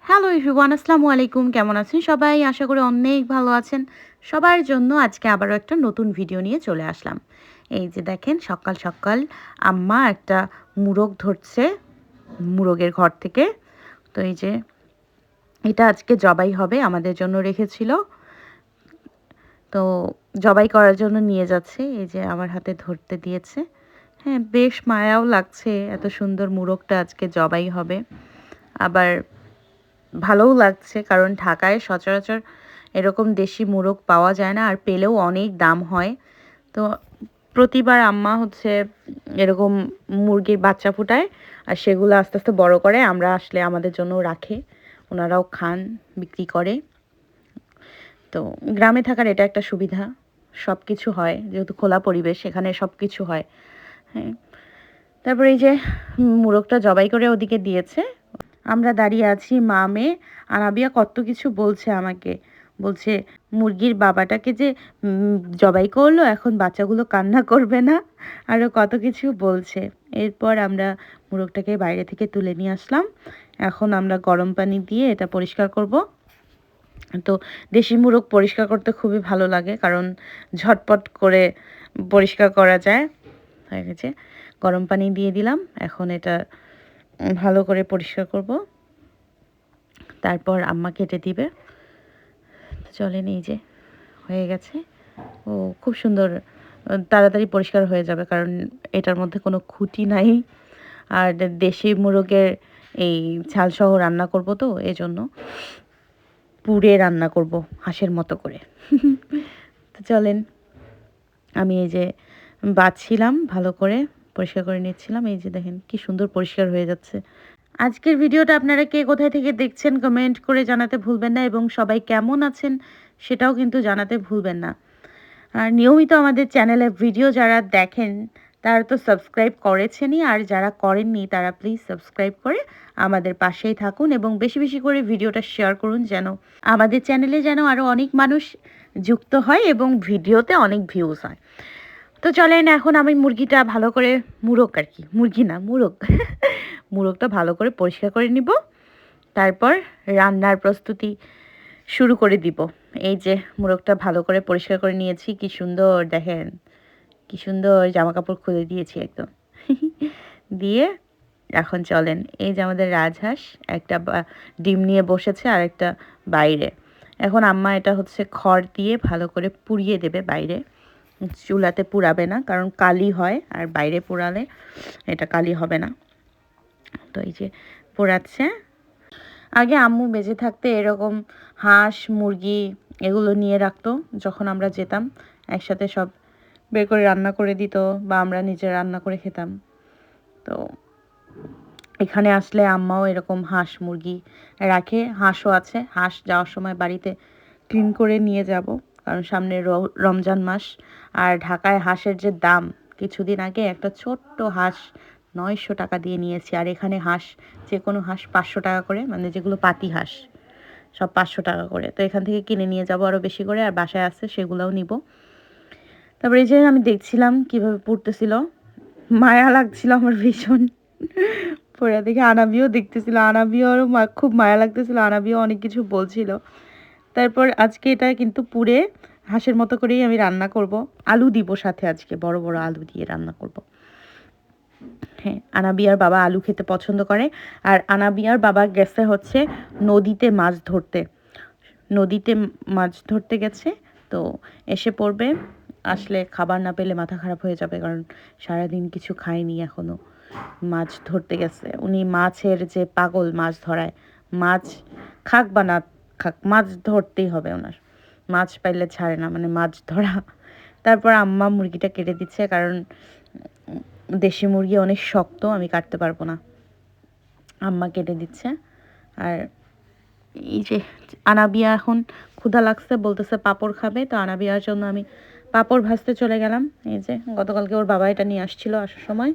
Hello everyone, আসসালামু আলাইকুম। কেমন আছেন সবাই? আশা করি অনেক ভালো আছেন। সবার জন্য আজকে আবারও একটা নতুন ভিডিও নিয়ে চলে আসলাম। এই যে দেখেন, সকাল সকাল আম্মা একটা মুরগ ধরছে মুরগের ঘর থেকে। তো এই যে এটা আজকে জবাই হবে, আমাদের জন্য রেখেছিল। তো জবাই করার জন্য নিয়ে যাচ্ছে। এই যে আমার হাতে ধরতে দিয়েছে। হ্যাঁ, বেশ মায়াও লাগছে, এত সুন্দর মুরগটা আজকে জবাই হবে। আবার ভালোও লাগছে, কারণ ঢাকায় সচরাচর এরকম দেশি মুরগ পাওয়া যায় না, আর পেলেও অনেক দাম হয়। তো প্রতিবার আম্মা হচ্ছে এরকম মুরগির বাচ্চা ফোটায়, আর সেগুলো আস্তে আস্তে বড় করে, আমরা আসলে আমাদের জন্য রাখে, ওনারাও খান, বিক্রি করে। তো গ্রামে থাকার এটা একটা সুবিধা, সব কিছু হয়, যেহেতু খোলা পরিবেশ, এখানে সব কিছু হয়। হ্যাঁ, তারপরে এই যে মুরগটা জবাই করে ওদিকে দিয়েছে। আমরা দাঁড়িয়ে আছি, মা মেয়ে। আনাবিয়া কত কিছু বলছে আমাকে। বলছে মুরগির বাবাটাকে যে জবাই করলো, এখন বাচ্চাগুলো কান্না করবে না, আরও কত কিছু বলছে। এরপর আমরা মুরগটাকে বাইরে থেকে তুলে নিয়ে আসলাম। এখন আমরা গরম পানি দিয়ে এটা পরিষ্কার করব। তো দেশি মুরগ পরিষ্কার করতে খুবই ভালো লাগে, কারণ ঝটপট করে পরিষ্কার করা যায়। হয়ে গেছে, গরম পানি দিয়ে দিলাম। এখন এটা ভালো করে পরিষ্কার করব, তারপর আম্মা কেটে দিবে। চলেন, এই যে হয়ে গেছে। ও খুব সুন্দর, তাড়াতাড়ি পরিষ্কার হয়ে যাবে, কারণ এটার মধ্যে কোনো খুঁটি নাই। আর দেশি মুরগের এই ঝালসহ রান্না করব, তো এজন্য পুড়ে রান্না করব হাঁসের মতো করে। তো চলেন, আমি এই যে বাছছিলাম, ভালো করে পরিষ্কার করে নিচ্ছিলাম। এই যে দেখেন কি সুন্দর পরিষ্কার হয়ে যাচ্ছে। আজকের ভিডিওটা আপনারা কে কোথায় থেকে দেখছেন কমেন্ট করে জানাতে ভুলবেন না, এবং সবাই কেমন আছেন সেটাও কিন্তু জানাতে ভুলবেন না। আর নিয়মিত আমাদের চ্যানেলে ভিডিও যারা দেখেন তারা তো সাবস্ক্রাইব করেছেনই, আর যারা করেননি তারা প্লিজ সাবস্ক্রাইব করে আমাদের পাশেই থাকুন, এবং বেশি বেশি করে ভিডিওটা শেয়ার করুন, যেন আমাদের চ্যানেলে যেন আরও অনেক মানুষ যুক্ত হয় এবং ভিডিওতে অনেক ভিউজ হয়। তো চলেন, এখন আমি মুরগিটা ভালো করে, মুরগ আর কি, মুরগি না মুরগ, মুরগটা ভালো করে পরিষ্কার করে নিব, তারপর রান্নার প্রস্তুতি শুরু করে দিব। এই যে মুরগটা ভালো করে পরিষ্কার করে নিয়েছি, কি সুন্দর দেখেন, কি সুন্দর জামা কাপড় খুলে দিয়েছি একদম। দিয়ে এখন চলেন, এই যে আমাদের রাজহাঁস একটা ডিম নিয়ে বসেছে, আর একটা বাইরে। এখন আম্মা এটা হচ্ছে খড় দিয়ে ভালো করে পুড়িয়ে দেবে বাইরে, চুলাতে পুড়াবে না, কারণ কালি হয়, আর বাইরে পোড়ালে এটা কালি হবে না। তো এই যে পোড়াচ্ছে। আগে আম্মু বেঁচে থাকতে এরকম হাঁস মুরগি এগুলো নিয়ে রাখতো, যখন আমরা যেতাম একসাথে সব বের করে রান্না করে দিত, বা আমরা নিজে রান্না করে খেতাম। তো এখানে আসলে আম্মাও এরকম হাঁস মুরগি রাখে, হাঁসও আছে। হাঁস যাওয়ার সময় বাড়িতে ক্লিন করে নিয়ে যাব, কারণ সামনে রমজান মাস, আর ঢাকায় হাঁসের যে দাম, কিছুদিন আগে একটা ছোট্ট হাঁস 900 টাকা দিয়ে নিয়েছি, আর এখানে হাঁস যে কোনো হাঁস 500 টাকা করে, মানে যেগুলো পাতি হাঁস সব 500 টাকা করে। তো এখান থেকে কিনে নিয়ে যাব আরও বেশি করে, আর বাসায় আছে সেগুলোও নিব। তারপরে এই যে আমি দেখছিলাম কিভাবে পুড়তেছিল, মায়া লাগছিল আমার ভীষণ। পরে দেখে আনাবিও দেখতেছিল, আনাবিওরও খুব মায়া লাগতেছিল, আনাবিও অনেক কিছু বলছিল। তারপর আজকে এটা কিন্তু পুড়ে হাঁসের মতো করেই আমি রান্না করব। আলু দিব সাথে, আজকে বড় বড় আলু দিয়ে রান্না করব। হ্যাঁ, আনাবিয়ার বাবা আলু খেতে পছন্দ করে, আর আনাবিয়ার বাবা গেছে হচ্ছে নদীতে মাছ ধরতে। নদীতে মাছ ধরতে গেছে, তো এসে পড়বে। আসলে খাবার না পেলে মাথা খারাপ হয়ে যাবে, কারণ সারাদিন কিছু খায়নি এখনও। মাছ ধরতে গেছে উনি, মাছের যে পাগল, মাছ ধরায়। মাছ খাক বা না খাক, মাছ ধরতেই হবে ওনার, মাছ পাইলে ছাড়ে না, মানে মাছ ধরা। তারপর আম্মা মুরগিটা কেটে দিচ্ছে, কারণ দেশি মুরগি অনেক শক্ত, আমি কাটতে পারবো না। আম্মা কেটে দিচ্ছে। আর এই যে আনাবিয়া এখন ক্ষুধা লাগছে, বলতেছে পাঁপড় খাবে, তো আনাবিয়ার জন্য আমি পাঁপড় ভাজতে চলে গেলাম। এই যে গতকালকে ওর বাবা এটা নিয়ে আসছিল আসার সময়,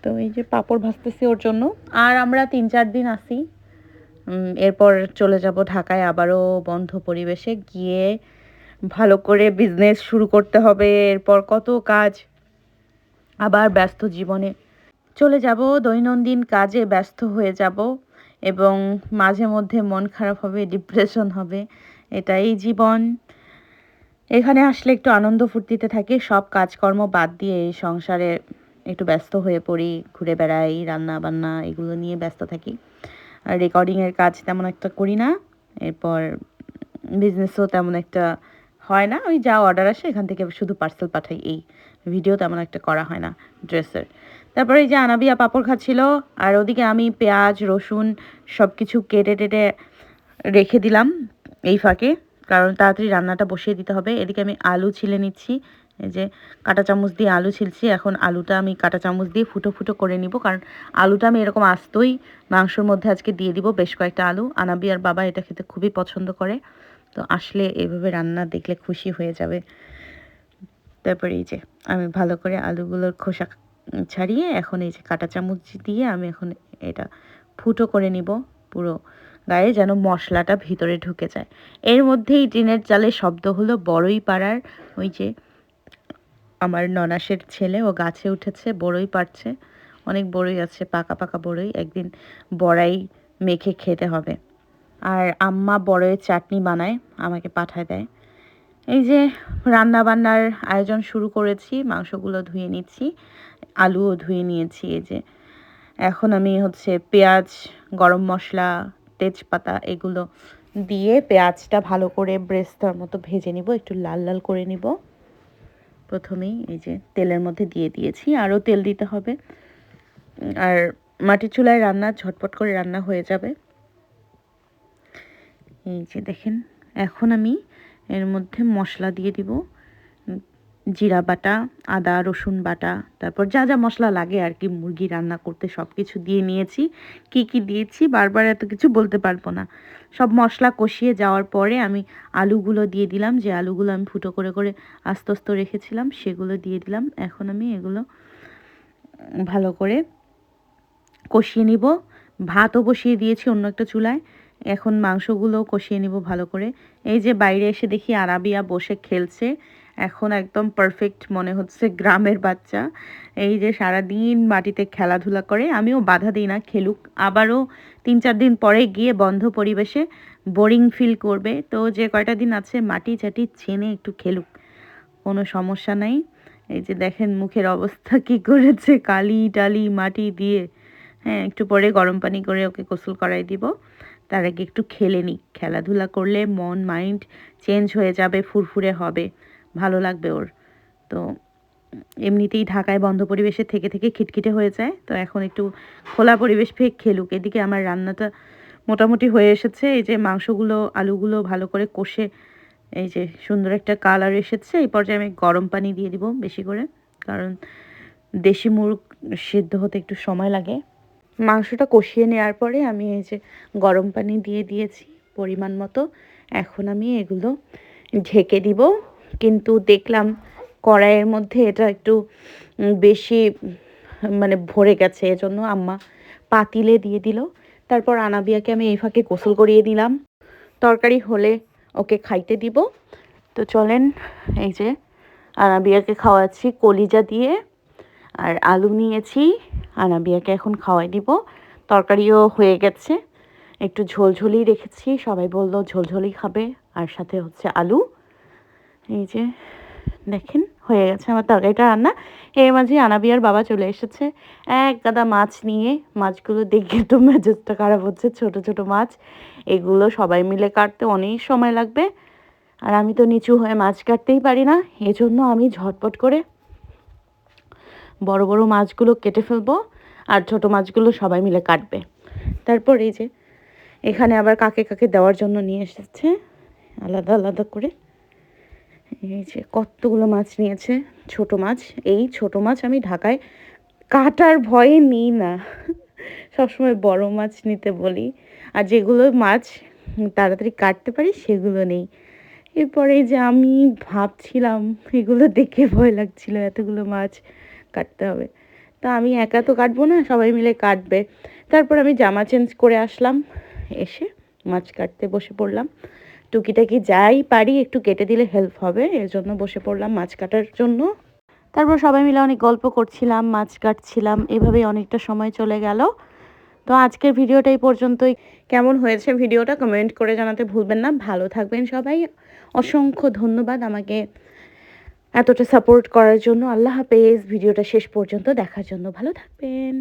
তো এই যে পাঁপড় ভাজতেছি ওর জন্য। আর আমরা 3-4 দিন আসি, এরপর চলে যাব ঢাকায়, আবারও বন্ধ পরিবেশে গিয়ে ভালো করে বিজনেস শুরু করতে হবে। এরপর কত কাজ, আবার ব্যস্ত জীবনে চলে যাব, দৈনন্দিন কাজে ব্যস্ত হয়ে যাব। এবং মাঝে মধ্যে মন খারাপ হবে, ডিপ্রেশন হবে, এটাই জীবন। এখানে আসলে একটু আনন্দ ফুর্তিতে থাকি, সব কাজকর্ম বাদ দিয়ে এই সংসারে একটু ব্যস্ত হয়ে পড়ি, ঘুরে বেড়াই, রান্না বান্না এগুলো নিয়ে ব্যস্ত থাকি। আর রেকর্ডিংয়ের কাজ তেমন একটা করি না, এরপর বিজনেসও তেমন একটা হয় না, ওই যা অর্ডার আসে এখান থেকে শুধু পার্সেল পাঠাই, এই ভিডিও তেমন একটা করা হয় না ড্রেসের। তারপরে এই যে আনাবিয়া পাঁপড় খাচ্ছিল, আর ওদিকে আমি পেঁয়াজ রসুন সব কিছু কেটে টেটে রেখে দিলাম এই ফাঁকে, কারণ তাড়াতাড়ি রান্নাটা বসিয়ে দিতে হবে। এদিকে আমি আলু ছিলে নিচ্ছি, এই যে কাঁটা চামচ দিয়ে আলু ছিলছি। এখন আলুটা আমি কাঁটা চামচ দিয়ে ফুটো ফুটো করে নিব, কারণ আলুটা আমি এরকম আস্তই মাংসর মধ্যে আজকে দিয়ে দিব, বেশ কয়েকটা আলু। আনাবিয়ার বাবা এটা খেতে খুবই পছন্দ করে, তো আসলে এভাবে রান্না দেখলে খুশি হয়ে যাবে। তারপরে এই যে আমি ভালো করে আলুগুলোর খোসা ছাড়িয়ে এখন এই যে কাঁটা চামচ দিয়ে আমি এখন এটা ফুটো করে নিব পুরো গায়ে, যেন মশলাটা ভিতরে ঢুকে যায়। এর মধ্যেই টিনের চালের শব্দ হলো বড়ই পাড়ার। ওই যে আমার ননাসের ছেলে, ও গাছে উঠেছে, বড়ই পাড়ছে, অনেক বড়ই আছে, পাকা পাকা বড়ই, একদিন বড়াই মেখে খেতে হবে। আর আম্মা বড়ইয়ের চাটনি বানায়, আমাকে পাঠায় দেয়। এই যে রান্না বান্নার আয়োজন শুরু করেছি, মাংসগুলো ধুয়ে নিচ্ছি, আলুও ধুয়ে নিয়েছি। এই যে এখন আমি হচ্ছে পেঁয়াজ, গরম মশলা, তেজপাতা এগুলো দিয়ে পেঁয়াজটা ভালো করে ব্রেস্তার মতো ভেজে নিব, একটু লাল লাল করে নিব। প্রথমেই এই যে তেলের মধ্যে দিয়ে দিয়েছি, আরও তেল দিতে হবে। আর মাটির চুলায় রান্না ঝটপট করে রান্না হয়ে যাবে। এই যে দেখেন, এখন আমি এর মধ্যে মশলা দিয়ে দিব, জিরা বাটা, আদা রসুন বাটা, তারপর যা যা মশলা লাগে আর কি মুরগি রান্না করতে সব কিছু দিয়ে নিয়েছি। কি কি দিয়েছি বারবার এত কিছু বলতে পারবো না। সব মশলা কষিয়ে যাওয়ার পরে আমি আলুগুলো দিয়ে দিলাম, যে আলুগুলো আমি ফুটো করে করে আস্তে আস্তে রেখেছিলাম সেগুলো দিয়ে দিলাম। এখন আমি এগুলো ভালো করে কষিয়ে নিব। ভাতও বসিয়ে দিয়েছি অন্য একটা চুলায়, এখন মাংসগুলো কষিয়ে নিব ভালো করে। এই যে বাইরে এসে দেখি আরাবিয়া বসে খেলছে, এখন একদম পারফেক্ট মনে হচ্ছে গ্রামের বাচ্চা। এই যে সারাদিন মাটিতে খেলাধুলা করে, আমিও বাধা দিই না, খেলুক। আবারও 3-4 দিন পরে গিয়ে বন্ধ পরিবেশে বোরিং ফিল করবে, তো যে কয়টা দিন আছে মাটি চাটি চেনে একটু খেলুক, কোনো সমস্যা নাই। এই যে দেখেন মুখের অবস্থা কি করেছে, কালি টালি মাটি দিয়ে। হ্যাঁ, একটু পরে গরম পানি করে ওকে গোসল করাই দিব, তার আগে একটু খেলে নিক। খেলাধুলা করলে মন মাইন্ড চেঞ্জ হয়ে যাবে, ফুরফুরে হবে, ভালো লাগবে ওর। তো এমনিতেই ঢাকায় বন্ধ পরিবেশে থেকে থেকে খিটখিটে হয়ে যায়, তো এখন একটু খোলা পরিবেশ পেয়ে খেলুক। এদিকে আমার রান্নাটা মোটামুটি হয়ে এসেছে, এই যে মাংসগুলো আলুগুলো ভালো করে কষে এই যে সুন্দর একটা কালার এসেছে। এই পর্যায়ে আমি গরম পানি দিয়ে দিব বেশি করে, কারণ দেশি মুরগ সিদ্ধ হতে একটু সময় লাগে। মাংসটা কষিয়ে নেওয়ার পরে আমি এই যে গরম পানি দিয়ে দিয়েছি পরিমাণ মতো। এখন আমি এগুলো ঢেকে দিব, কিন্তু দেখলাম কড়াইয়ের মধ্যে এটা একটু বেশি মানে ভরে গেছে, এজন্য আম্মা পাতিলে দিয়ে দিল। তারপর আনাবিয়াকে আমি এই ফাঁকে গোসল করিয়ে দিলাম, তরকারি হলে ওকে খাইতে দিব। তো চলেন, এই যে আনাবিয়াকে খাওয়াচ্ছি কলিজা দিয়ে, আর আলু নিয়েছি, আনাবিয়াকে এখন খাওয়াই দিব। তরকারিও হয়ে গেছে, একটু ঝোলঝোলি রেখেছি, সবাই বললো ঝোলঝোলি খাবে, আর সাথে হচ্ছে আলু। এই যে দেখেন হয়ে গেছে আমার তরকারিটা রান্না। এর মাঝে আনাবিয়ার বাবা চলে এসেছে এক গাদা মাছ নিয়ে। মাছগুলো দেখে তো মেজাজটা খারাপ হচ্ছে, ছোট ছোট মাছ, এগুলো সবাই মিলে কাটতে অনেক সময় লাগবে, আর আমি তো নিচু হয়ে মাছ কাটতেই পারি না, এজন্য আমি ঝটপট করে বড় বড় মাছগুলো কেটে ফেলবো, আর ছোট মাছগুলো সবাই মিলে কাটবে। তারপর এই যে এখানে আবার কাকে কাকে দেওয়ার জন্য নিয়ে এসেছে আলাদা আলাদা করে। এই যে কতগুলো মাছ নিয়েছে, ছোট মাছ। এই ছোট মাছ আমি ঢাকায় কাটার ভয়ে নিই না, সবসময় বড় মাছ নিতে বলি, আর যেগুলো মাছ তাড়াতাড়ি কাটতে পারি সেগুলো নেই। এরপরে যে আমি ভাবছিলাম, এগুলো দেখে ভয় লাগছিল, এতগুলো মাছ কাটতে হবে, তা আমি একা তো কাটবো না, সবাই মিলে কাটবে। তারপর আমি জামা চেঞ্জ করে আসলাম, এসে মাছ কাটতে বসে পড়লাম। টুকিটাকি যাই পারি একটু কেটে দিলে হেল্প হবে, এর জন্য বসে পড়লাম মাছ কাটার জন্য। তারপর সবাই মিলে অনেক গল্প করছিলাম, মাছ কাটছিলাম, এভাবেই অনেকটা সময় চলে গেল। তো আজকের ভিডিওটা এই পর্যন্তই। কেমন হয়েছে ভিডিওটা কমেন্ট করে জানাতে ভুলবেন না। ভালো থাকবেন সবাই। অসংখ্য ধন্যবাদ আমাকে এতটা সাপোর্ট করার জন্য। আল্লাহ হাফেজ। ভিডিওটা শেষ পর্যন্ত দেখার জন্য ভালো থাকবেন।